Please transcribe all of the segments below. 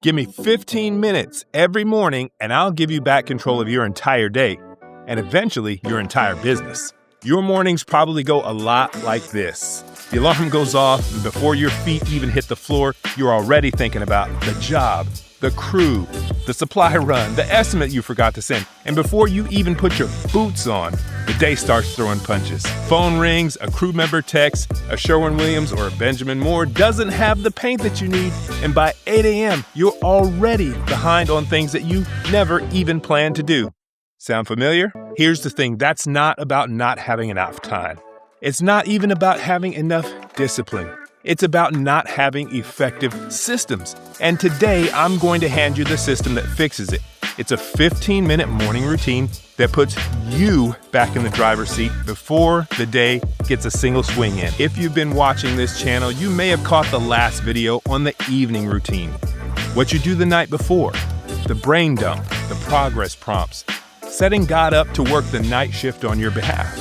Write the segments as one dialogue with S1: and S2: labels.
S1: Give me 15 minutes every morning and I'll give you back control of your entire day and eventually your entire business. Your mornings probably go a lot like this. The alarm goes off and before your feet even hit the floor, you're already thinking about the job, the crew, the supply run, the estimate you forgot to send. And before you even put your boots on, the day starts throwing punches. Phone rings, a crew member texts, a Sherwin-Williams or a Benjamin Moore doesn't have the paint that you need. And by 8 a.m., you're already behind on things that you never even planned to do. Sound familiar? Here's the thing, that's not about not having enough time. It's not even about having enough discipline. It's about not having effective systems. And today, I'm going to hand you the system that fixes it. It's a 15-minute morning routine that puts you back in the driver's seat before the day gets a single swing in. If you've been watching this channel, you may have caught the last video on the evening routine. What you do the night before, the brain dump, the progress prompts, setting God up to work the night shift on your behalf.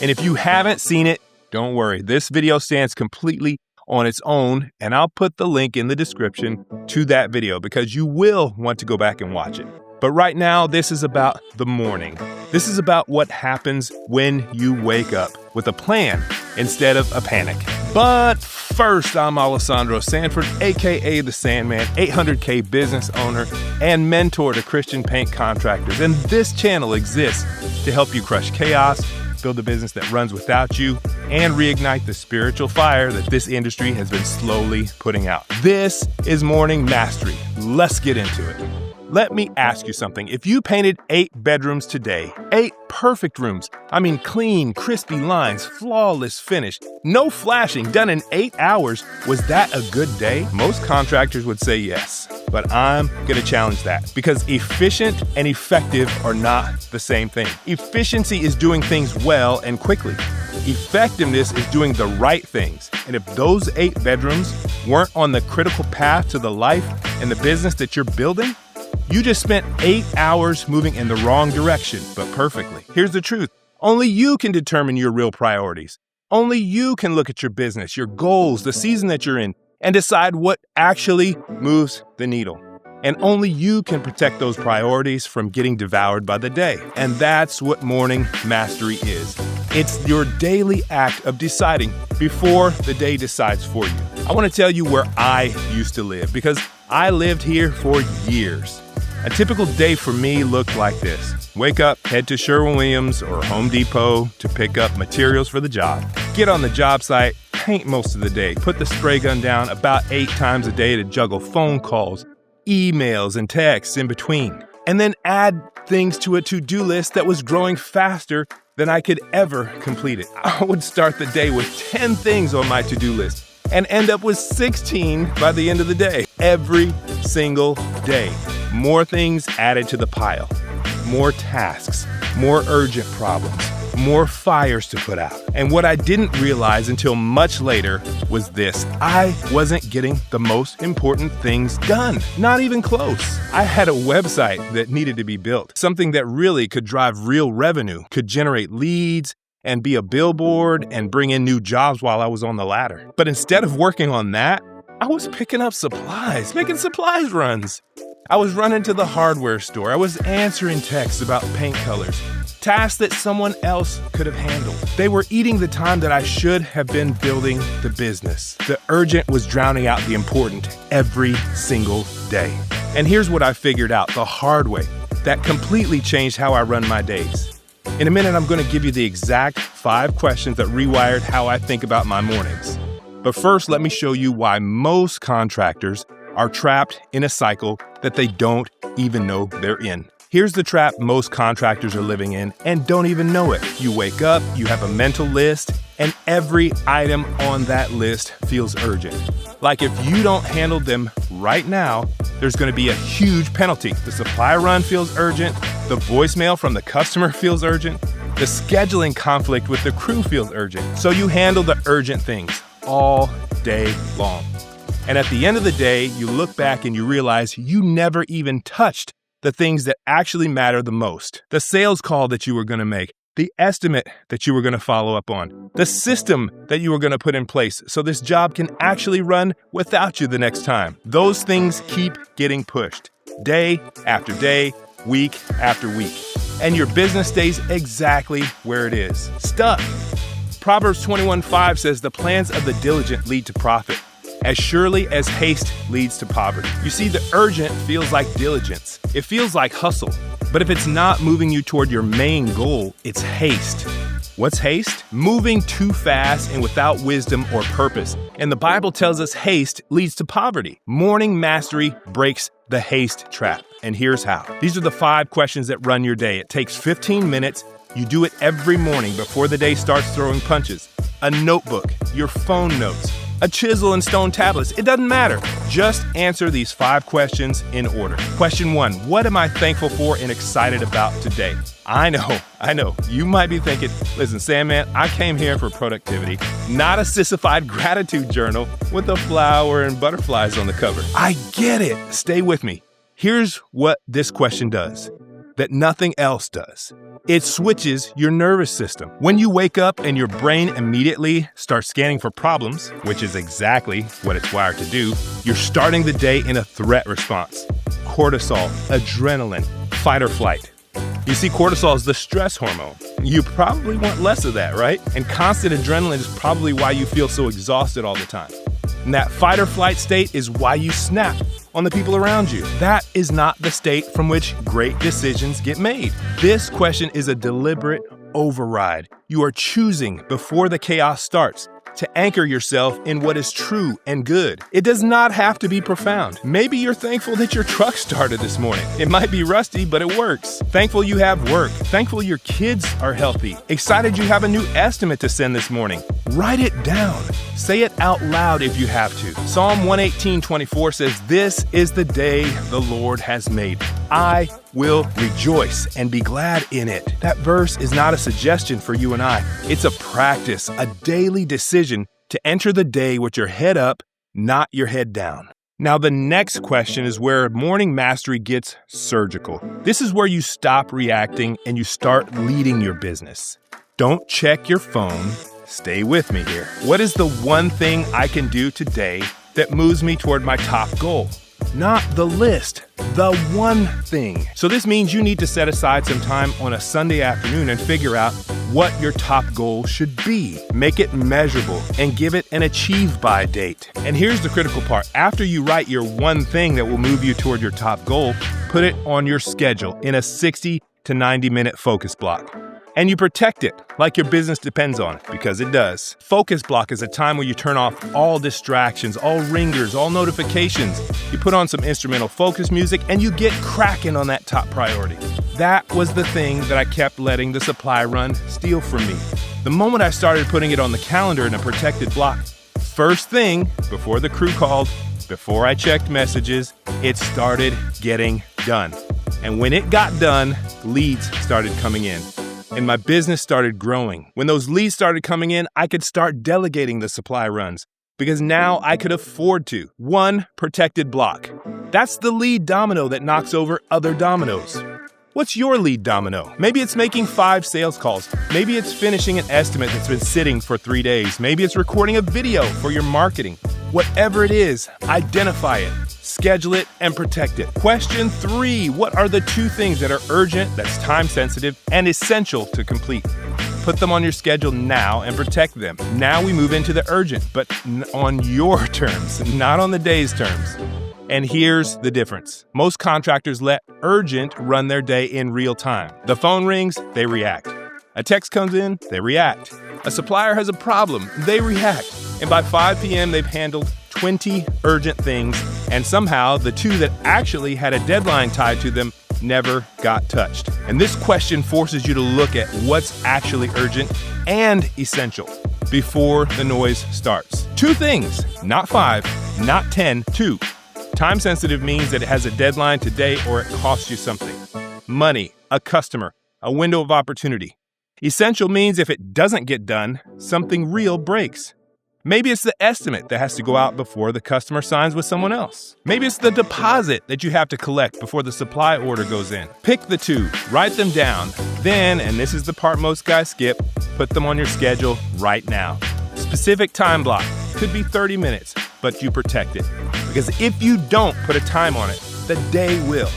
S1: And if you haven't seen it, don't worry. This video stands completely on its own, and I'll put the link in the description to that video because you will want to go back and watch it. But right now, this is about the morning. This is about what happens when you wake up with a plan instead of a panic. But first, I'm Alessandro Sanford, aka The Sandman, 800K business owner and mentor to Christian paint contractors. And this channel exists to help you crush chaos, build a business that runs without you, and reignite the spiritual fire that this industry has been slowly putting out. This is Morning Mastery. Let's get into it. Let me ask you something. If you painted 8 bedrooms today, 8 perfect rooms, I mean clean, crispy lines, flawless finish, no flashing, done in 8 hours, was that a good day? Most contractors would say yes, but I'm gonna challenge that because efficient and effective are not the same thing. Efficiency is doing things well and quickly. Effectiveness is doing the right things. And if those 8 bedrooms weren't on the critical path to the life and the business that you're building, you just spent 8 hours moving in the wrong direction, but perfectly. Here's the truth. Only you can determine your real priorities. Only you can look at your business, your goals, the season that you're in, and decide what actually moves the needle. And only you can protect those priorities from getting devoured by the day. And that's what morning mastery is. It's your daily act of deciding before the day decides for you. I want to tell you where I used to live because I lived here for years. A typical day for me looked like this. Wake up, head to Sherwin-Williams or Home Depot to pick up materials for the job. Get on the job site, paint most of the day, put the spray gun down about 8 times a day to juggle phone calls, emails, and texts in between. And then add things to a to-do list that was growing faster than I could ever complete it. I would start the day with 10 things on my to-do list and end up with 16 by the end of the day. Every single day. More things added to the pile. More tasks, more urgent problems, more fires to put out. And what I didn't realize until much later was this. I wasn't getting the most important things done. Not even close. I had a website that needed to be built. Something that really could drive real revenue, could generate leads, and be a billboard and bring in new jobs while I was on the ladder. But instead of working on that, I was picking up supplies, making supplies runs. I was running to the hardware store. I was answering texts about paint colors, tasks that someone else could have handled. They were eating the time that I should have been building the business. The urgent was drowning out the important every single day. And here's what I figured out the hard way that completely changed how I run my days. In a minute, I'm going to give you the exact 5 questions that rewired how I think about my mornings. But first, let me show you why most contractors are trapped in a cycle that they don't even know they're in. Here's the trap most contractors are living in and don't even know it. You wake up, you have a mental list, and every item on that list feels urgent. Like if you don't handle them right now, there's going to be a huge penalty. The supply run feels urgent, the voicemail from the customer feels urgent, the scheduling conflict with the crew feels urgent. So you handle the urgent things all day long. And at the end of the day, you look back and you realize you never even touched the things that actually matter the most. The sales call that you were going to make, the estimate that you were going to follow up on, the system that you were going to put in place so this job can actually run without you the next time. Those things keep getting pushed day after day, week after week, and your business stays exactly where it is, stuck. Proverbs 21:5 says, "The plans of the diligent lead to profit, as surely as haste leads to poverty." You see, the urgent feels like diligence. It feels like hustle. But if it's not moving you toward your main goal, it's haste. What's haste? Moving too fast and without wisdom or purpose. And the Bible tells us haste leads to poverty. Morning mastery breaks the haste trap. And here's how. These are the 5 questions that run your day. It takes 15 minutes. You do it every morning before the day starts throwing punches. A notebook, your phone notes, a chisel and stone tablets. It doesn't matter. Just answer these 5 questions in order. Question 1, what am I thankful for and excited about today? I know. You might be thinking, listen, Sandman, I came here for productivity, not a sissified gratitude journal with a flower and butterflies on the cover. I get it. Stay with me. Here's what this question does that nothing else does. It switches your nervous system. When you wake up and your brain immediately starts scanning for problems, which is exactly what it's wired to do, you're starting the day in a threat response. Cortisol, adrenaline, fight or flight. You see, cortisol is the stress hormone. You probably want less of that, right? And constant adrenaline is probably why you feel so exhausted all the time. And that fight or flight state is why you snap on the people around you. That is not the state from which great decisions get made. This question is a deliberate override. You are choosing before the chaos starts to anchor yourself in what is true and good. It does not have to be profound. Maybe you're thankful that your truck started this morning. It might be rusty, but it works. Thankful you have work. Thankful your kids are healthy. Excited you have a new estimate to send this morning. Write it down. Say it out loud if you have to. Psalm 118:24 says, "This is the day the Lord has made. I will rejoice and be glad in it." That verse is not a suggestion for you and I. It's a practice, a daily decision to enter the day with your head up, not your head down. Now, the next question is where morning mastery gets surgical. This is where you stop reacting and you start leading your business. Don't check your phone. Stay with me here. What is the one thing I can do today that moves me toward my top goal? Not the list, the one thing. So this means you need to set aside some time on a Sunday afternoon and figure out what your top goal should be. Make it measurable and give it an achieve by date. And here's the critical part. After you write your one thing that will move you toward your top goal, put it on your schedule in a 60 to 90 minute focus block. And you protect it like your business depends on it, because it does. Focus block is a time where you turn off all distractions, all ringers, all notifications. You put on some instrumental focus music and you get cracking on that top priority. That was the thing that I kept letting the supply run steal from me. The moment I started putting it on the calendar in a protected block, first thing, before the crew called, before I checked messages, it started getting done. And when it got done, leads started coming in. And my business started growing. When those leads started coming in, I could start delegating the supply runs because now I could afford to. One protected block. That's the lead domino that knocks over other dominoes. What's your lead domino? Maybe it's making 5 sales calls. Maybe it's finishing an estimate that's been sitting for 3 days. Maybe it's recording a video for your marketing. Whatever it is, identify it, schedule it, and protect it. Question 3, what are the 2 things that are urgent, that's time sensitive, and essential to complete? Put them on your schedule now and protect them. Now we move into the urgent, but on your terms, not on the day's terms. And here's the difference. Most contractors let urgent run their day in real time. The phone rings, they react. A text comes in, they react. A supplier has a problem, they react. And by 5 p.m., they've handled 20 urgent things, and somehow the 2 that actually had a deadline tied to them never got touched. And this question forces you to look at what's actually urgent and essential before the noise starts. 2 things, not 5, not 10, 2. Time sensitive means that it has a deadline today or it costs you something. Money, a customer, a window of opportunity. Essential means if it doesn't get done, something real breaks. Maybe it's the estimate that has to go out before the customer signs with someone else. Maybe it's the deposit that you have to collect before the supply order goes in. Pick the 2, write them down, Then, and this is the part most guys skip, put them on your schedule right now. Specific time block, could be 30 minutes, but you protect it. Because if you don't put a time on it, the day will.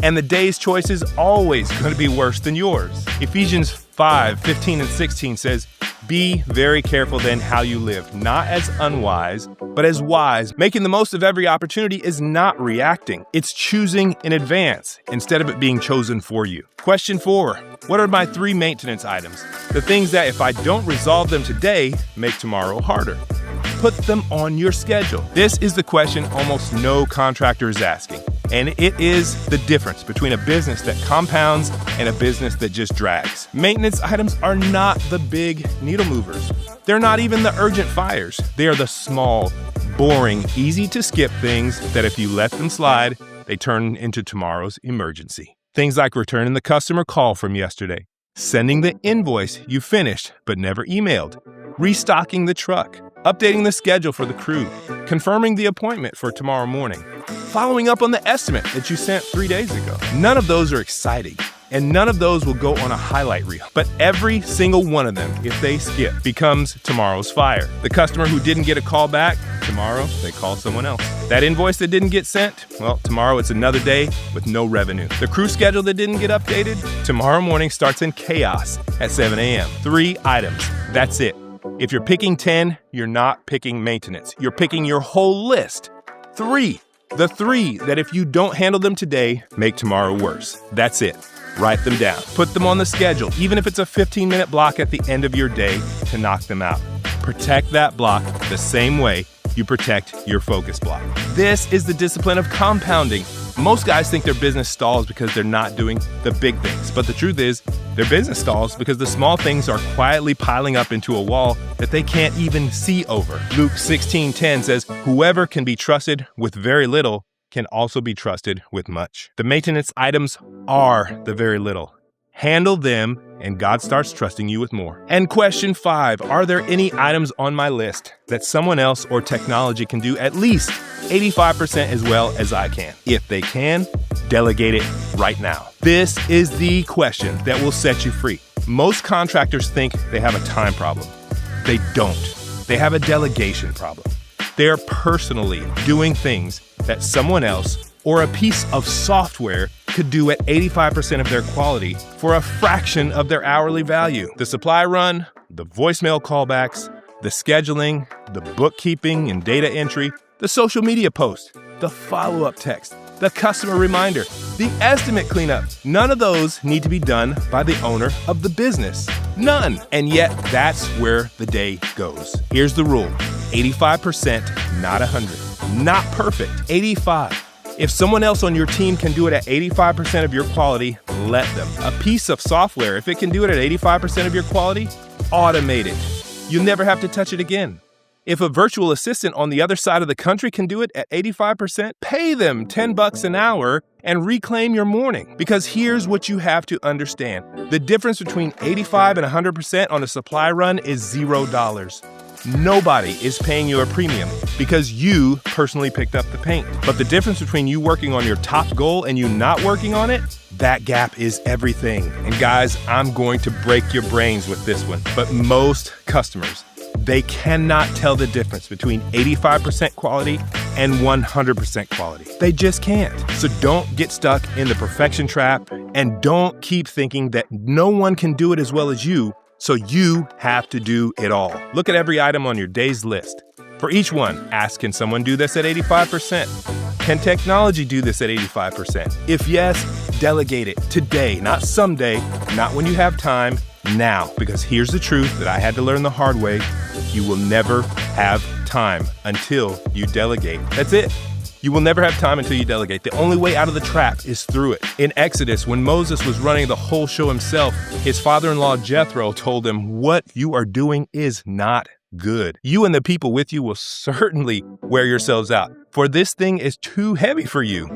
S1: And the day's choice is always going to be worse than yours. Ephesians 5:15-16 says, "Be very careful then how you live, not as unwise, but as wise. Making the most of every opportunity is not reacting. It's choosing in advance instead of it being chosen for you." Question 4, what are my 3 maintenance items? The things that if I don't resolve them today, make tomorrow harder. Put them on your schedule. This is the question almost no contractor is asking. And it is the difference between a business that compounds and a business that just drags. Maintenance items are not the big needle movers. They're not even the urgent fires. They are the small, boring, easy to skip things that if you let them slide, they turn into tomorrow's emergency. Things like returning the customer call from yesterday, sending the invoice you finished but never emailed, restocking the truck, updating the schedule for the crew, confirming the appointment for tomorrow morning, following up on the estimate that you sent 3 days ago. None of those are exciting, and none of those will go on a highlight reel. But every single one of them, if they skip, becomes tomorrow's fire. The customer who didn't get a call back, tomorrow they call someone else. That invoice that didn't get sent, well, tomorrow it's another day with no revenue. The crew schedule that didn't get updated, tomorrow morning starts in chaos at 7 a.m. 3 items, that's it. If you're picking 10, you're not picking maintenance. You're picking your whole list. 3. The 3 that if you don't handle them today, make tomorrow worse. That's it. Write them down. Put them on the schedule, even if it's a 15-minute block at the end of your day to knock them out. Protect that block the same way you protect your focus block. This is the discipline of compounding. Most guys think their business stalls because they're not doing the big things. But the truth is, their business stalls because the small things are quietly piling up into a wall that they can't even see over. Luke 16:10 says, "Whoever can be trusted with very little can also be trusted with much." The maintenance items are the very little. Handle them, and God starts trusting you with more. And question 5, are there any items on my list that someone else or technology can do at least 85% as well as I can? If they can, delegate it right now. This is the question that will set you free. Most contractors think they have a time problem. They don't. They have a delegation problem. They're personally doing things that someone else or a piece of software could do at 85% of their quality for a fraction of their hourly value. The supply run, the voicemail callbacks, the scheduling, the bookkeeping and data entry, the social media post, the follow-up text, the customer reminder, the estimate cleanup. None of those need to be done by the owner of the business. None. And yet that's where the day goes. Here's the rule. 85%, not 100. Not perfect. 85. If someone else on your team can do it at 85% of your quality, let them. A piece of software, if it can do it at 85% of your quality, automate it. You'll never have to touch it again. If a virtual assistant on the other side of the country can do it at 85%, pay them $10 an hour and reclaim your morning. Because here's what you have to understand. The difference between 85 and 100% on a supply run is $0. Nobody is paying you a premium because you personally picked up the paint. But the difference between you working on your top goal and you not working on it, that gap is everything. And guys, I'm going to break your brains with this one. But most customers, they cannot tell the difference between 85% quality and 100% quality. They just can't. So don't get stuck in the perfection trap and don't keep thinking that no one can do it as well as you. So you have to do it all. Look at every item on your day's list. For each one, ask, can someone do this at 85%? Can technology do this at 85%? If yes, delegate it today, not someday, not when you have time, now. Because here's the truth that I had to learn the hard way. You will never have time until you delegate. That's it. You will never have time until you delegate. The only way out of the trap is through it. In Exodus, when Moses was running the whole show himself, his father-in-law Jethro told him, "What you are doing is not good. You and the people with you will certainly wear yourselves out, for this thing is too heavy for you.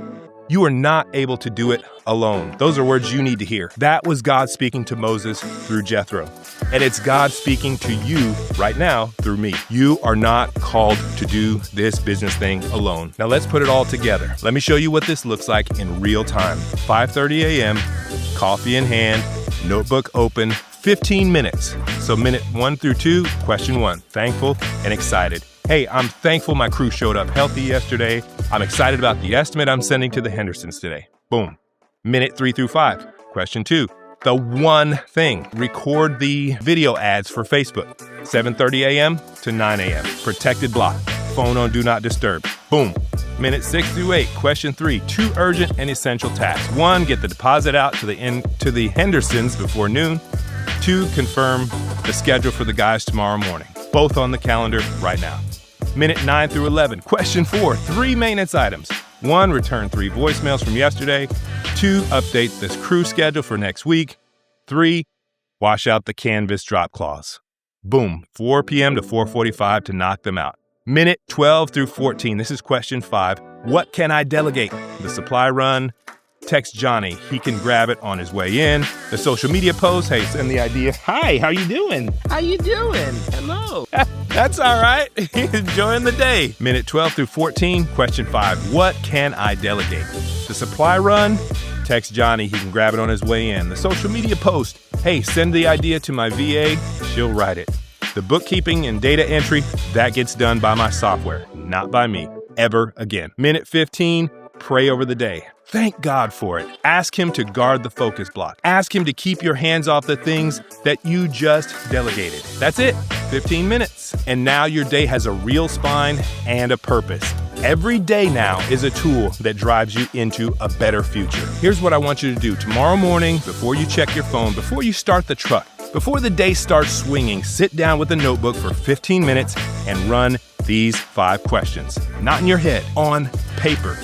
S1: You are not able to do it alone." Those are words you need to hear. That was God speaking to Moses through Jethro. And it's God speaking to you right now through me. You are not called to do this business thing alone. Now let's put it all together. Let me show you what this looks like in real time. 5:30 a.m., coffee in hand, notebook open, 15 minutes. So minute 1 through 2, question 1, thankful and excited. Hey, I'm thankful my crew showed up healthy yesterday. I'm excited about the estimate I'm sending to the Hendersons today. Boom. Minute 3 through 5, question 2. The one thing, record the video ads for Facebook, 7:30 a.m. to 9 a.m. Protected block, phone on do not disturb. Boom. Minute 6 through 8, question 3, 2 urgent and essential tasks. 1, get the deposit out to the Hendersons before noon. 2, confirm the schedule for the guys tomorrow morning. Both on the calendar right now. Minute 9 through 11, question 4, 3 maintenance items. 1, return 3 voicemails from yesterday. 2, update this crew schedule for next week. 3, wash out the canvas drop clause. Boom, 4 p.m. to 4:45 to knock them out. Minute 12 through 14, this is question 5. What can I delegate? The supply run. Text Johnny, he can grab it on his way in. The social media post, hey, send the idea. Hi, how you doing? How you doing? Hello. That's all right. Enjoying the day. Minute 12 through 14, question 5. What can I delegate? The supply run. Text Johnny, he can grab it on his way in. The social media post, hey, send the idea to my VA. She'll write it. The bookkeeping and data entry, that gets done by my software, not by me, ever again. Minute 15, pray over the day. Thank God for it. Ask him to guard the focus block. Ask him to keep your hands off the things that you just delegated. That's it, 15 minutes. And now your day has a real spine and a purpose. Every day now is a tool that drives you into a better future. Here's what I want you to do. Tomorrow morning, before you check your phone, before you start the truck, before the day starts swinging, sit down with a notebook for 15 minutes and run these 5 questions. Not in your head, on paper,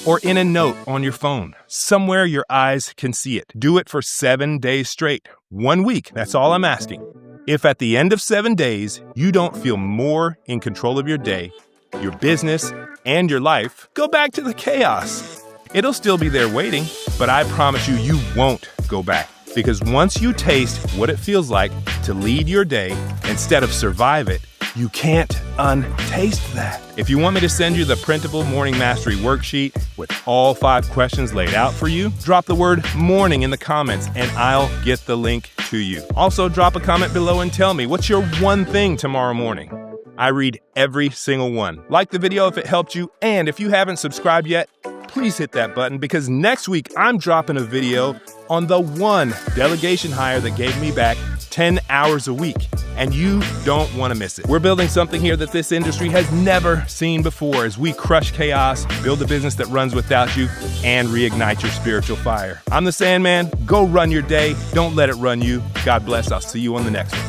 S1: or in a note on your phone, somewhere your eyes can see it. Do it for 7 days straight, 1 week. That's all I'm asking. If at the end of 7 days, you don't feel more in control of your day, your business, and your life, go back to the chaos. It'll still be there waiting, but I promise you, you won't go back. Because once you taste what it feels like to lead your day instead of survive it, you can't untaste that. If you want me to send you the printable Morning Mastery worksheet with all 5 questions laid out for you, drop the word morning in the comments and I'll get the link to you. Also, drop a comment below and tell me, what's your one thing tomorrow morning? I read every single one. Like the video if it helped you, and if you haven't subscribed yet, please hit that button because next week I'm dropping a video on the one delegation hire that gave me back 10 hours a week, and you don't want to miss it. We're building something here that this industry has never seen before as we crush chaos, build a business that runs without you, and reignite your spiritual fire. I'm the Sandman. Go run your day. Don't let it run you. God bless. I'll see you on the next one.